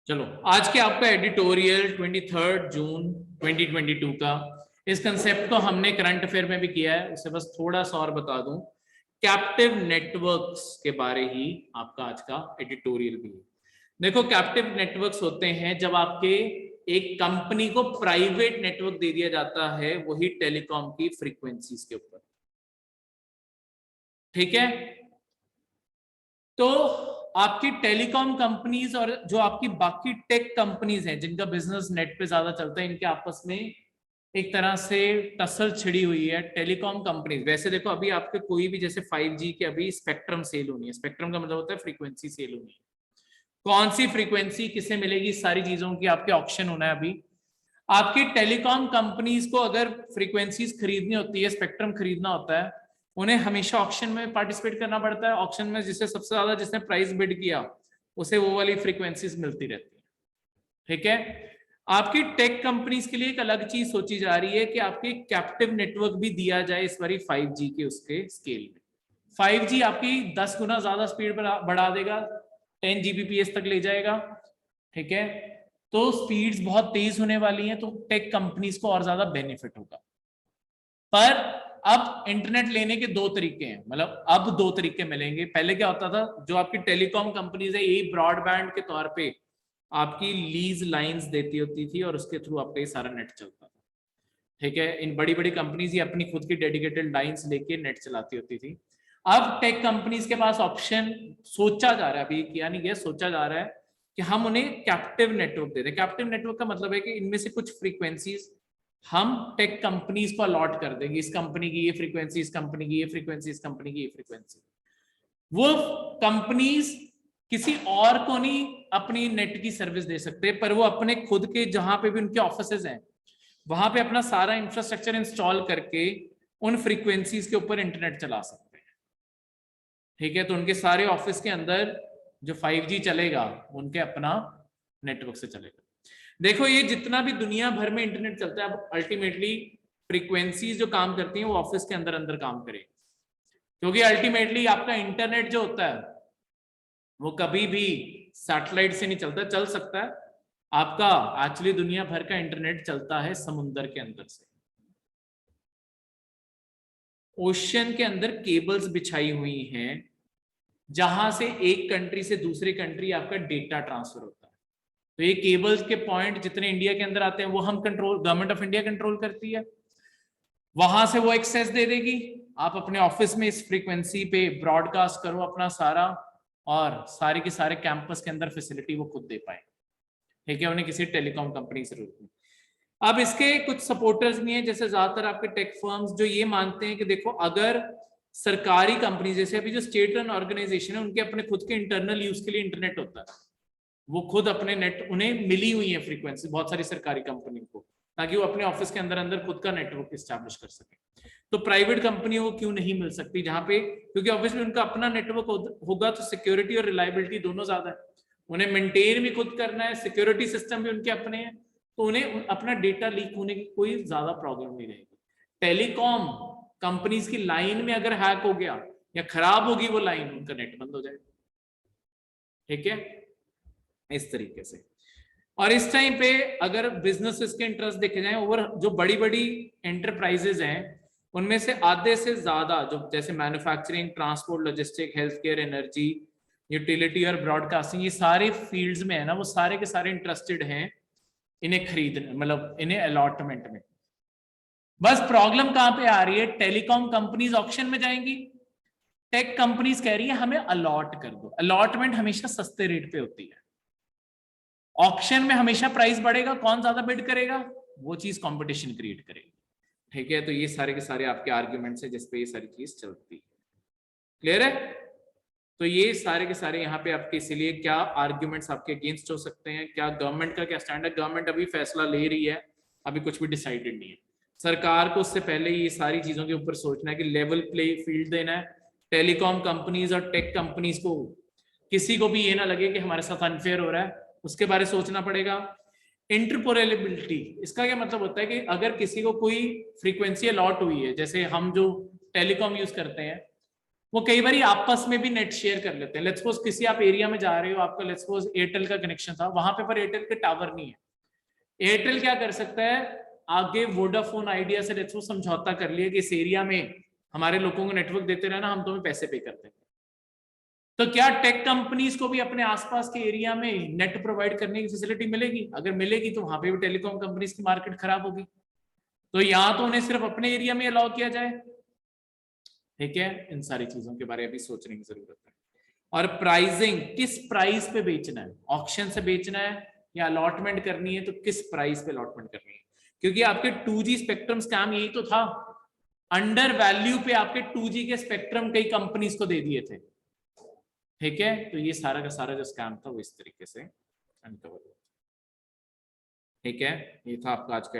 चलो आज के आपका एडिटोरियल 23 जून 2022 का इस कंसेप्ट को हमने करंट अफेयर में भी किया है, उसे बस थोड़ा सा और बता दूं। कैप्टिव नेटवर्क्स के बारे ही आपका आज का एडिटोरियल भी है। देखो, कैप्टिव नेटवर्क्स होते हैं जब आपके एक कंपनी को प्राइवेट नेटवर्क दे दिया जाता है, वही टेलीकॉम की फ्रीक्वेंसीज के ऊपर। ठीक है, तो आपकी टेलीकॉम कंपनीज और जो आपकी बाकी टेक कंपनीज हैं जिनका बिजनेस नेट पे ज्यादा चलता है, इनके आपस में एक तरह से टसल छिड़ी हुई है। टेलीकॉम कंपनीज वैसे देखो, अभी आपके कोई भी जैसे 5G के अभी स्पेक्ट्रम सेल होनी है। स्पेक्ट्रम का मतलब होता है फ्रीक्वेंसी सेल होनी है। कौन सी फ्रीक्वेंसी किसे मिलेगी, सारी चीजों की आपके ऑक्शन होना है। अभी आपकी टेलीकॉम कंपनीज को अगर फ्रीक्वेंसीज खरीदनी होती है, स्पेक्ट्रम खरीदना होता है, उन्हें हमेशा ऑक्शन में पार्टिसिपेट करना पड़ता है। ऑक्शन में जिसे सबसे ज्यादा जिसने प्राइस बिड किया उसे वो वाली फ्रीक्वेंसीज मिलती रहती है। ठीक है, आपकी टेक कंपनीज के लिए एक अलग चीज सोची जा रही है कि आपके कैप्टिव नेटवर्क भी दिया जाए इस बारी 5G के उसके स्केल में। 5G आपकी 10 गुना ज्यादा स्पीड बढ़ा देगा, 10 Gbps तक ले जाएगा। ठीक है, तो स्पीड्स बहुत तेज होने वाली हैं, तो टेक कंपनीज को और ज्यादा बेनिफिट होगा। पर अब इंटरनेट लेने के दो तरीके हैं, मतलब अब दो तरीके मिलेंगे। पहले क्या होता था, जो आपकी टेलीकॉम कंपनीज है यही ब्रॉडबैंड के तौर पे आपकी लीज लाइंस देती होती थी और उसके थ्रू आपका ये सारा नेट चलता था। ठीक है, इन बड़ी बड़ी कंपनीज ही अपनी खुद की डेडिकेटेड लाइंस लेके नेट चलाती होती थी। अब टेक कंपनीज के पास ऑप्शन सोचा जा रहा है, अभी किया नहीं गया, सोचा जा रहा है कि हम उन्हें कैप्टिव नेटवर्क दे दें। कैप्टिव नेटवर्क का मतलब है कि इनमें से कुछ फ्रीक्वेंसीज हम टेक कंपनीज को अलॉट कर देंगे। इस कंपनी की ये फ्रीक्वेंसी, इस कंपनी की ये फ्रीक्वेंसी, इस कंपनी की ये फ्रीक्वेंसी। वो कंपनीज किसी और को नहीं अपनी नेट की सर्विस दे सकते, पर वो अपने खुद के जहां पे भी उनके ऑफिसेज हैं वहां पे अपना सारा इंफ्रास्ट्रक्चर इंस्टॉल करके उन फ्रीक्वेंसीज के ऊपर इंटरनेट चला सकते हैं। ठीक है, तो उनके सारे ऑफिस के अंदर जो 5G चलेगा उनके अपना नेटवर्क से चलेगा। देखो, ये जितना भी दुनिया भर में इंटरनेट चलता है, अब अल्टीमेटली फ्रीक्वेंसीज जो काम करती हैं वो ऑफिस के अंदर अंदर काम करेगी, क्योंकि अल्टीमेटली आपका इंटरनेट जो होता है वो कभी भी सैटेलाइट से नहीं चलता। चल सकता है आपका, एक्चुअली दुनिया भर का इंटरनेट चलता है समुद्र के अंदर से। ओशन के अंदर केबल्स बिछाई हुई हैं जहां से एक कंट्री से दूसरी कंट्री आपका डेटा ट्रांसफर होता है। तो ये केबल्स के पॉइंट जितने इंडिया के अंदर आते हैं वो हम control, government of India control करती है। वहां से वो एक्सेस दे देगी, आप अपने ऑफिस में इस फ्रीक्वेंसी पे ब्रॉडकास्ट करो अपना सारा, और सारे के सारे कैंपस के अंदर फैसिलिटी वो खुद दे पाए। ठीक है, उन्हें किसी टेलीकॉम कंपनी की जरूरत नहीं। अब इसके कुछ सपोर्टर्स भी हैं, जैसे ज्यादातर आपके टेक फर्म्स जो ये मानते हैं कि देखो, अगर सरकारी कंपनी जैसे अभी जो स्टेट रन ऑर्गेनाइजेशन है उनके अपने खुद के इंटरनल यूज के लिए इंटरनेट होता है, वो खुद अपने नेट उन्हें मिली हुई है फ्रीक्वेंसी बहुत सारी सरकारी कंपनी को, ताकि वो अपने ऑफिस के अंदर अंदर खुद का नेटवर्क स्टैब्लिश कर सके। तो प्राइवेट कंपनियों को क्यों नहीं मिल सकती जहां पे, क्योंकि ऑब्वियसली उनका अपना नेटवर्क होगा तो सिक्योरिटी और रिलायबिलिटी दोनों ज्यादा है, उन्हें मेंटेन भी खुद करना है, सिक्योरिटी सिस्टम भी उनके अपने हैं, तो उन्हें अपना डेटा लीक होने की कोई ज्यादा प्रॉब्लम नहीं रहेगी। टेलीकॉम कंपनीज की लाइन में अगर हैक हो गया या खराब होगी वो लाइन, उनका नेट बंद हो जाएगा। ठीक है, इस तरीके से। और इस टाइम पे अगर बिजनेसेस के इंटरेस्ट देखे जाए, ओवर जो बड़ी बड़ी एंटरप्राइजेज हैं उनमें से आधे से ज्यादा, जो जैसे manufacturing, transport, logistic, health care, energy, utility और ब्रॉडकास्टिंग, ये सारे फील्ड्स में है ना, वो सारे के सारे इंटरेस्टेड हैं इन्हें खरीदने, मतलब इन्हें अलॉटमेंट में। बस प्रॉब्लम कहां पे आ रही है, टेलीकॉम कंपनीज ऑक्शन में जाएंगी, टेक कंपनीज कह रही है हमें अलॉट कर दो। अलॉटमेंट हमेशा सस्ते रेट पे होती है, ऑक्शन में हमेशा प्राइस बढ़ेगा, कौन ज्यादा बिड करेगा वो चीज कंपटीशन क्रिएट करेगी। ठीक है, तो ये सारे के सारे आपके आर्ग्यूमेंट्स है जिसपे ये सारी चीज चलती है। क्लियर है? तो ये सारे के सारे यहाँ पे आपके, इसीलिए क्या आर्ग्यूमेंट्स आपके अगेंस्ट हो सकते हैं, क्या गवर्नमेंट का क्या स्टैंड है। गवर्नमेंट अभी फैसला ले रही है, अभी कुछ भी डिसाइडेड नहीं है। सरकार को उससे पहले ये सारी चीजों के ऊपर सोचना है कि लेवल प्ले फील्ड देना है टेलीकॉम कंपनीज और टेक कंपनीज को। किसी को भी ये ना लगे कि हमारे साथ अनफेयर हो रहा है, उसके बारे में सोचना पड़ेगा। इंटरपोरेबिलिटी, इसका क्या मतलब होता है कि अगर किसी को कोई फ्रीक्वेंसी अलॉट हुई है, जैसे हम जो टेलीकॉम यूज करते हैं वो कई बार आपस में भी नेट शेयर कर लेते हैं। लेट्स सपोज किसी आप एरिया में जा रहे हो, आपका लेट्स सपोज एयरटेल का कनेक्शन था वहां पे, पर एयरटेल के टावर नहीं है। एयरटेल क्या कर सकता है, आगे वोडाफोन आइडिया से लेट्स सपोज समझौता कर लिया कि इस एरिया में हमारे लोगों को नेटवर्क देते रहना, हम तुम्हें पैसे पे करते हैं। तो क्या टेक कंपनीज को भी अपने आसपास के एरिया में नेट प्रोवाइड करने की फैसिलिटी मिलेगी? अगर मिलेगी तो वहां पे भी टेलीकॉम कंपनीज की मार्केट खराब होगी। तो यहां तो उन्हें सिर्फ अपने एरिया में अलाउ किया जाए। ठीक है, इन सारी चीजों के बारे में भी सोचने की जरूरत है। और प्राइसिंग, किस प्राइस पे बेचना है, ऑक्शन से बेचना है या अलॉटमेंट करनी है, तो किस प्राइस पे अलॉटमेंट करनी है। क्योंकि आपके 2G स्पेक्ट्रम स्कैम यही तो था, अंडर वैल्यू पे आपके 2G के स्पेक्ट्रम कई कंपनीज को दे दिए थे। ठीक है, तो ये सारा का सारा जो स्कैम था वो इस तरीके से अनकवर हुआ। ठीक है, ये था आपका आज का